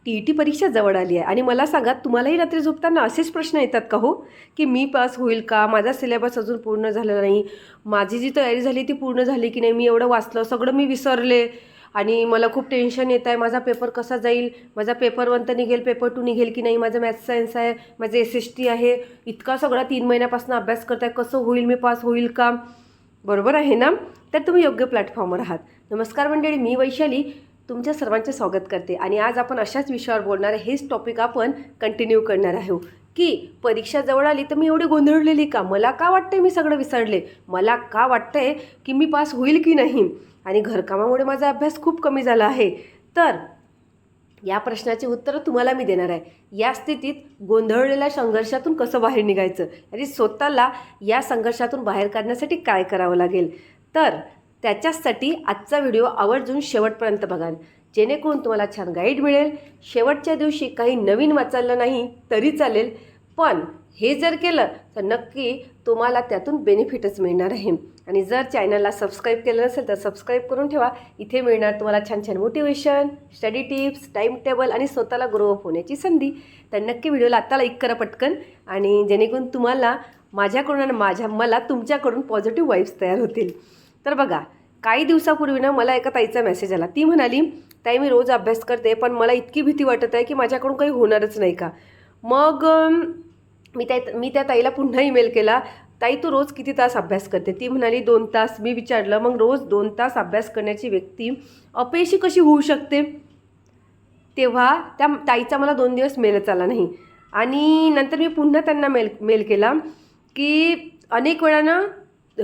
TET परीक्षा जवळ आली आहे आणि मला सांगा, तुम्हालाही रात्री झोपताना असेच प्रश्न येतात का हो, की मी पास होईल का, माझा सिलेबस अजून पूर्ण झालेला नाही, माझी जी तयारी झाली ती पूर्ण झाली की नाही, मी एवढं वाचलं सगळं मी विसरले आणि मला खूप टेन्शन येत आहे, माझा पेपर कसा जाईल, माझा पेपर 1 तर निघेल, पेपर 2 निघेल की नाही, माझं मॅथ्स सायन्स आहे, माझं SST आहे, इतका सगळा 3 महिन्यापासून अभ्यास करताय, कसं होईल, मी पास होईल का. बरोबर आहे ना. तर तुम्ही योग्य प्लॅटफॉर्मवर आहात. नमस्कार मंडळी, मी वैशाली तुमच्या सर्वांचे स्वागत करते आणि आज आपण अशाच विषयावर बोलणार आहे. हेच टॉपिक आपण कंटिन्यू करणार आहोत की परीक्षा जवळ आली तर मी एवढी गोंधळलेली का, मला का वाटते मी सगळं विसरले, मला का वाटतंय की मी पास होईल की नाही, आणि घरकामामुळे माझा अभ्यास खूप कमी झाला आहे. तर या प्रश्नाची उत्तरं तुम्हाला मी देणार आहे. या स्थितीत गोंधळलेल्या संघर्षातून कसं बाहेर निघायचं आणि स्वतःला या संघर्षातून बाहेर काढण्यासाठी काय करावं लागेल, तर त्याच्यासाठी आजचा व्हिडिओ आवर्जून शेवटपर्यंत बघा, जेणेकरून तुम्हाला छान गाईड मिळेल. शेवटच्या दिवशी काही नवीन वाचायला नाही तरी चालेल, पण हे जर केलं तर नक्की तुम्हाला त्यातून बेनिफिटच मिळणार आहे. आणि जर चॅनलला सबस्क्राईब केलं नसेल तर सबस्क्राईब करून ठेवा. इथे मिळणार तुम्हाला छान छान motivation, study tips, time table आणि स्वतःला ग्रो अप होण्याची संधी. तर नक्की व्हिडिओला आत्ता लाईक करा पटकन, आणि जेणेकरून तुम्हाला माझ्याकडून आणि मला तुमच्याकडून पॉझिटिव्ह वाईब्स तयार होतील. तर बघा, काही दिवसापूर्वी ना मला एका ताईचा मेसेज आला. ती म्हणाली, ताई मी रोज अभ्यास करते पण मला इतकी भीती वाटत आहे की माझ्याकडून काही होणारच नाही का. मग मी त्या ताईला पुन्हा ईमेल केला, ताई तू रोज किती तास अभ्यास करते. ती म्हणाली 2 तास. मी विचारलं, मग रोज 2 तास अभ्यास करण्याची व्यक्ती अपयशी कशी होऊ शकते. तेव्हा त्या ताईचा मला 2 दिवस मेलच आला नाही. आणि नंतर मी पुन्हा त्यांना मेल केला की अनेक वेळा ना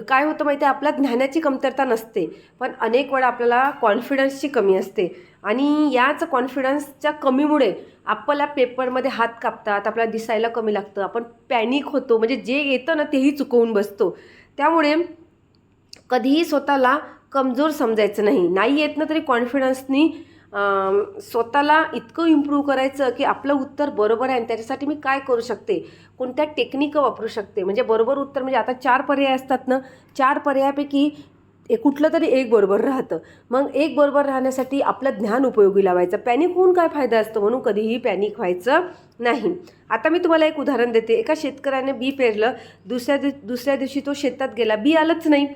काय होतं माहिती आहे, आपल्या ज्ञानाची कमतरता नसते, पण अनेक वेळा आपल्याला कॉन्फिडन्सची कमी असते. आणि याच कॉन्फिडन्सच्या कमीमुळे आपल्याला पेपरमध्ये हात कापतात, आपल्याला दिसायला कमी लागतं, आपण पॅनिक होतो, म्हणजे जे येतं ना तेही चुकवून बसतो. त्यामुळे कधीही स्वतःला कमजोर समजायचं नाही. नाही येत ना तरी कॉन्फिडन्सनी स्वतःला इतकं इम्प्रूव्ह करायचं की आपलं उत्तर बरोबर आहे आणि त्याच्यासाठी मी काय करू शकते, कोणत्या टेक्निक वापरू शकते. म्हणजे बरोबर उत्तर म्हणजे आता 4 पर्याय असतात ना, 4 पर्यायापैकी कुठलं तरी एक बरोबर राहतं. मग एक बरोबर राहण्यासाठी आपलं ज्ञान उपयोगी लावायचं. पॅनिक होऊन काय फायदा असतो, म्हणून कधीही पॅनिक व्हायचं नाही. आता मी तुम्हाला एक उदाहरण देते. एका शेतकऱ्याने बी पेरलं, दुसऱ्या दिवशी तो शेतात गेला, बी आलंच नाही.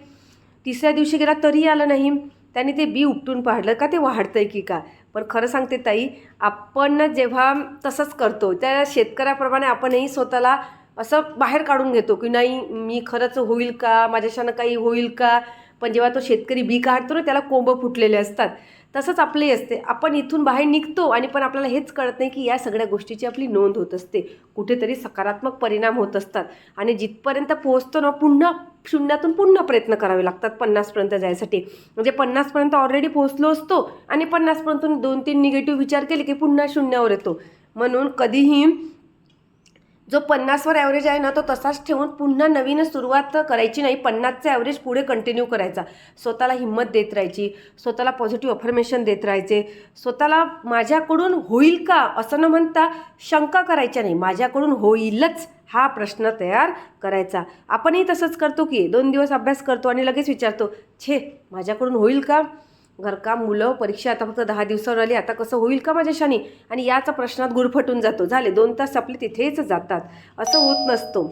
तिसऱ्या दिवशी गेला तरीही आलं नाही. त्याने ते बी उपटून पाहिलं का ते वाढतंय की का. पण खरं सांगते ताई, आपण जेव्हा तसंच करतो त्या शेतकऱ्याप्रमाणे आपणही स्वतःला असं बाहेर काढून घेतो की नाही मी खरंच होईल का, माझ्याशानं काही होईल का. पण जेव्हा तो शेतकरी बी काढतो ना त्याला कोंब फुटलेले असतात. तसंच आपलंही असते. आपण इथून बाहेर निघतो आणि पण आपल्याला हेच कळत नाही की या सगळ्या गोष्टीची आपली नोंद होत असते, कुठेतरी सकारात्मक परिणाम होत असतात. आणि जिथपर्यंत पोहोचतो ना पुन्हा शून्यातून पुन्हा प्रयत्न करावे लागतात 50पर्यंत जायसाठी. म्हणजे 50पर्यंत ऑलरेडी पोहोचलो असतो आणि 50पर्यंत 2-3 निगेटिव्ह विचार केले की पुन्हा शून्यावर येतो. म्हणून कधीही जो 50वर ॲव्हरेज आहे ना तो तसाच ठेवून पुन्हा नवीन सुरुवात करायची नाही. 50चा ॲव्हरेज पुढे कंटिन्यू करायचा. स्वतःला हिंमत देत राहायची, स्वतःला पॉझिटिव्ह अफर्मेशन देत राहायचे. स्वतःला माझ्याकडून होईल का असं न म्हणता शंका करायच्या नाही, माझ्याकडून होईलच हा प्रश्न तयार करायचा. आपणही तसंच करतो की 2 दिवस अभ्यास करतो आणि लगेच विचारतो, छे माझ्याकडून होईल का, घरकाम, मुलं, परीक्षा आता फक्त 10 दिवसावर आली, आता कसं होईल का माझ्याशाने. आणि याचा प्रश्नात गुरफटून जातो. झाले 2 तास आपले तिथेच जातात. असं होत नसतो.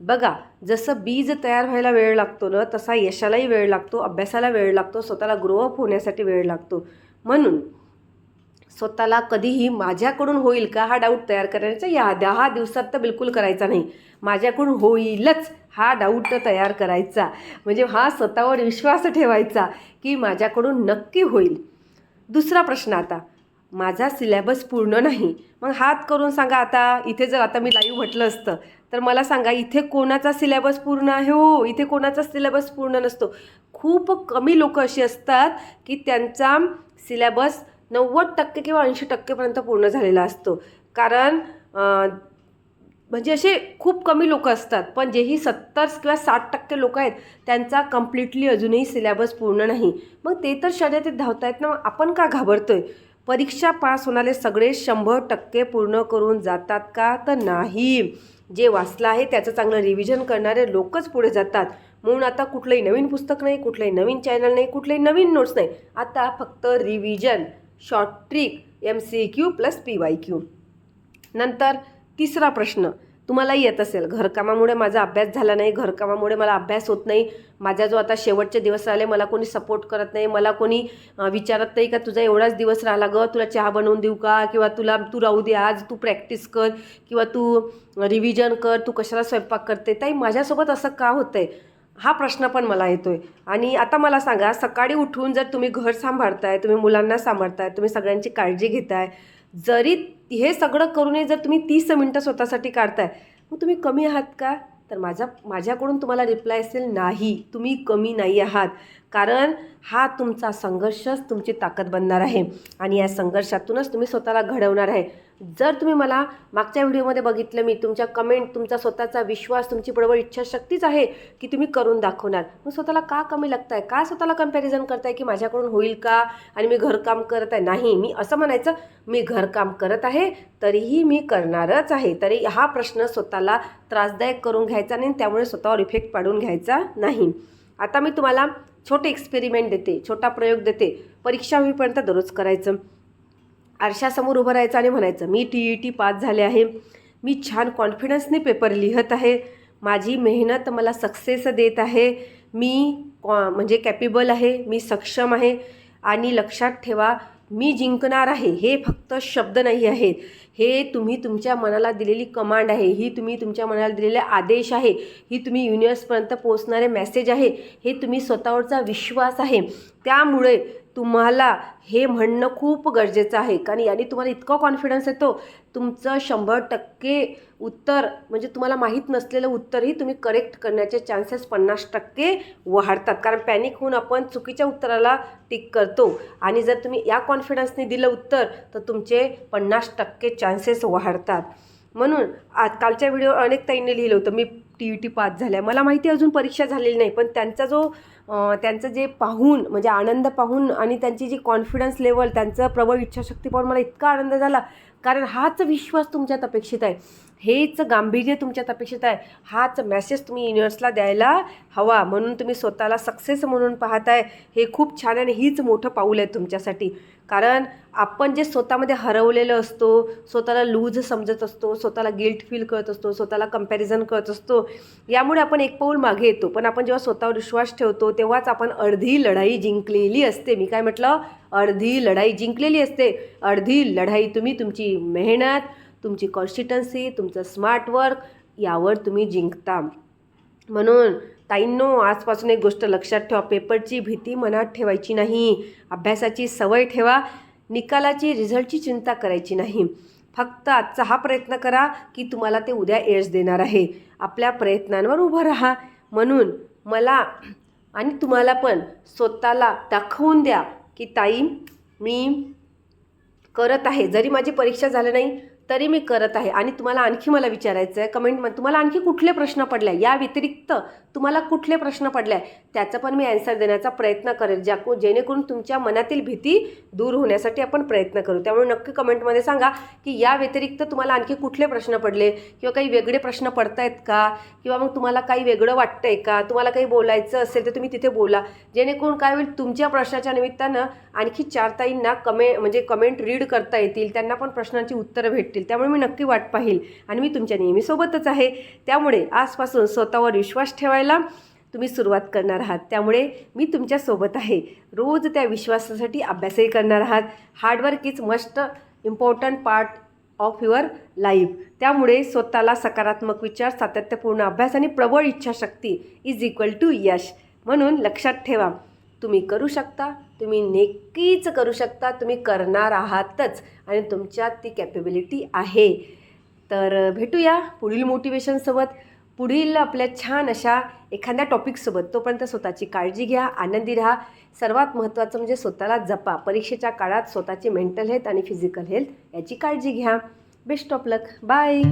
बघा, जसं बीज तयार व्हायला वेळ लागतो ना तसा यशालाही वेळ लागतो, अभ्यासाला वेळ लागतो, स्वतःला ग्रो अप होण्यासाठी वेळ लागतो. म्हणून स्वतःला कधीही माझ्याकडून होईल का हा डाऊट तयार करायचा या 10 दिवसात तर बिलकुल करायचा नाही. माझ्याकडून होईलच हा डाऊट तयार करायचा. म्हणजे हा स्वतःवर विश्वास ठेवायचा की माझ्याकडून नक्की होईल. दुसरा प्रश्न, आता माझा सिलेबस पूर्ण नाही. मग हात करून सांगा, आता इथे जर आता मी लाईव्ह म्हटलं असतं तर मला सांगा इथे कोणाचा सिलेबस पूर्ण आहे हो, इथे कोणाचा सिलेबस पूर्ण नसतो. खूप कमी लोक अशी असतात की त्यांचा सिलेबस 90% किंवा 80% पूर्ण झालेला असतो. कारण म्हणजे असे खूप कमी लोक असतात, पण जेही 70 किंवा 60% लोक आहेत त्यांचा कम्प्लिटली अजूनही सिलेबस पूर्ण नाही. मग ते तर शर्यतीत धावतायत ना, मग आपण का घाबरतोय. परीक्षा पास होणारे सगळे 100% पूर्ण करून जातात का, तर नाही. जे वाचलं आहे त्याचं चांगलं रिव्हिजन करणारे लोकच पुढे जातात. म्हणून आता कुठलंही नवीन पुस्तक नाही, कुठलंही नवीन चॅनल नाही, कुठलंही नवीन नोट्स नाही. आता फक्त revision, short trick, MCQ plus PYQ. नंतर तिसरा प्रश्न तुम्हालाही येत असेल, घरकामामुळे माझा अभ्यास झाला नाही, घरकामामुळे मला अभ्यास होत नाही, माझा जो आता शेवटचे दिवस राहिले मला कोणी सपोर्ट करत नाही, मला कोणी विचारत नाही का तुझा एवढाच दिवस राहिला गं, तुला चहा बनवून देऊ का, किंवा तू राहू दे आज, तू प्रॅक्टिस कर, किंवा तू रिव्हिजन कर, तू कशाला स्वयंपाक करते. ताई माझ्यासोबत असं का होतं आहे, हा प्रश्न पण मला येतो आहे. आणि आता मला सांगा, सकाळी उठून जर तुम्ही घर सांभाळताय, तुम्ही मुलांना सांभाळताय, तुम्ही सगळ्यांची काळजी घेताय, जरी हे सगळं करूनही जर तुम्ही 30 मिनटं स्वतःसाठी काढताय, मग तुम्ही कमी आहात का? तर माझ्याकडून तुम्हाला रिप्लाय असेल, नाही, तुम्ही कमी नाही आहात. कारण हा तुमचा संघर्षच तुमची ताकद बनणार आहे आणि या संघर्षातूनच तुम्ही स्वतःला घडवणार आहे. जर तुम्ही मला मागच्या व्हिडिओमध्ये बघितलं, मी तुमच्या कमेंट, तुमचा स्वतःचा विश्वास, तुमची प्रबळ इच्छाशक्तीच आहे की तुम्ही करून दाखवणार. मग स्वतःला का कमी लागताय, का स्वतःला कंपॅरिझन करताय की माझ्याकडून होईल का आणि मी घरकाम करत आहे. नाही, मी असं म्हणायचं, मी घरकाम करत आहे तरीही मी करणारच आहे. तरी हा प्रश्न स्वतःला त्रासदायक करून घ्यायचा नाही, त्यामुळे स्वतःवर इफेक्ट पाडून घ्यायचा नाही. आता मी तुम्हाला छोटे एक्सपेरिमेंट देते, छोटा प्रयोग देते. परीक्षा होईपर्यंत दररोज करायचं. आरशासमोर उभं राहायचं आणि म्हणायचं, मी TET पास झाले आहे, मी छान कॉन्फिडन्सने पेपर लिहत आहे, माझी मेहनत मला सक्सेस देत आहे, मी म्हणजे कॅपेबल आहे, मी सक्षम आहे. आणि लक्षात ठेवा, मी जिंकणार आहे हे फक्त शब्द नाही आहेत, हे तुम्ही तुमच्या मनाला दिलेली कमांड आहे, ही तुम्ही तुमच्या मनाला दिलेले आदेश आहे, ही तुम्ही युनिवर्सपर्यंत पोहोचणारे मेसेज आहे, हे तुम्ही स्वतःवरचा विश्वास आहे. त्यामुळे तुम्हाला हे म्हणणं खूप गरजेचं आहे. कारण याने तुम्हाला इतका कॉन्फिडन्स येतो, तुमचं 100% उत्तर म्हणजे तुम्हाला माहीत नसलेलं उत्तरही तुम्ही करेक्ट करण्याचे चान्सेस 50% वाढतात. कारण पॅनिक होऊन आपण चुकीच्या उत्तराला टिक करतो आणि जर तुम्ही या कॉन्फिडन्सने दिलं उत्तर तर तुमचे 50% चान्सेस वाढतात. म्हणून कालच्या व्हिडिओ अनेक ताईंनी लिहिलं होतं, मी TET पास झाल्या. मला माहिती अजून परीक्षा झालेली नाही, पण त्यांचं जे पाहून म्हणजे आनंद पाहून आणि त्यांची जी कॉन्फिडन्स लेवल, त्यांचं प्रबळ इच्छाशक्ती पाहून मला इतका आनंद झाला. कारण हाच विश्वास तुमच्यात अपेक्षित आहे, हेच गांभीर्य तुमच्यात अपेक्षित आहे, हाच मेसेज तुम्ही युनिवर्सला द्यायला हवा. म्हणून तुम्ही स्वतःला सक्सेस म्हणून पाहताय, हे खूप छान आणि हीच मोठं पाऊल आहे तुमच्यासाठी. कारण आपण जे स्वतःमध्ये हरवलेलं असतो, स्वतःला लूज समजत असतो, स्वतःला गिल्ट फील करत असतो, स्वतःला कंपॅरिझन करत असतो, यामुळे आपण एक पाऊल मागे येतो. पण आपण जेव्हा स्वतःवर विश्वास ठेवतो तेव्हाच आपण अर्धी लढाई जिंकलेली असते. मी काय म्हटलं, अर्धी लढाई जिंकलेली असते. अर्धी लढाई तुम्ही तुमची मेहनत, तुमची कॉन्सिस्टन्सी, तुमचं स्मार्ट वर्क यावर तुम्ही जिंकता. म्हणून ताईंनो, आजपासून एक गोष्ट लक्षात ठेवा, पेपरची भीती मनात ठेवायची नाही, अभ्यासाची सवय ठेवा, निकालाची रिझल्टची चिंता करायची नाही. फक्त आजचा हा प्रयत्न करा की तुम्हाला ते उद्या यश देणार आहे. आपल्या प्रयत्नांवर उभं राहा. म्हणून मला आणि तुम्हाला पण स्वतःला दाखवून द्या की ताई मी करत आहे, जरी माझी परीक्षा झाली नाही तरी मी करत आहे. आणि तुम्हाला आणखी मला विचारायचं आहे कमेंटमध्ये, तुम्हाला आणखी कुठले प्रश्न पडले, या व्यतिरिक्त तुम्हाला कुठले प्रश्न पडले त्याचं पण मी ॲन्सर देण्याचा प्रयत्न करेल, जेणेकरून तुमच्या मनातील भीती दूर होण्यासाठी आपण प्रयत्न करू. त्यामुळे नक्की कमेंटमध्ये सांगा की या व्यतिरिक्त तुम्हाला आणखी कुठले प्रश्न पडले, किंवा काही वेगळे प्रश्न पडत आहेत का, किंवा मग तुम्हाला काही वेगळं वाटतं आहे का, तुम्हाला काही बोलायचं असेल तर तुम्ही तिथे बोला. जेणेकरून काय होईल, तुमच्या प्रश्नाच्या निमित्तानं आणखी 4 ताईंना कमेंट रीड करता येतील, त्यांना पण प्रश्नांची उत्तरं भेटतील. त्यामुळे मी नक्की वाट पाहील आणि मी तुमच्या नेहमी सोबतच आहे. त्यामुळे आजपासून स्वतःवर विश्वास ठेवायला तुम्ही सुरुवात करणार आहात. त्यामुळे मी तुमच्यासोबत आहे. रोज त्या विश्वासासाठी अभ्यासही करणार आहात. Hard work is must important part of your life. त्यामुळे स्वतःला सकारात्मक विचार, सातत्यपूर्ण अभ्यास आणि प्रबळ इच्छाशक्ती इज इक्वल टू यश. म्हणून लक्षात ठेवा, तुम्ही करू शकता, तुम्ही नक्कीच करू शकता, तुम्ही करणार आहातच आणि तुमच्यात ती कॅपेबिलिटी आहे. तर भेटूया पुढील मोटिवेशनसोबत, पुढील आपल्या छान अशा एखाद्या टॉपिकसोबत. तोपर्यंत स्वतःची काळजी घ्या, आनंदी राहा. सर्वात महत्त्वाचं म्हणजे स्वतःला जपा. परीक्षेच्या काळात स्वतःची मेंटल हेल्थ आणि फिजिकल हेल्थ याची काळजी घ्या. Best of luck. बाय.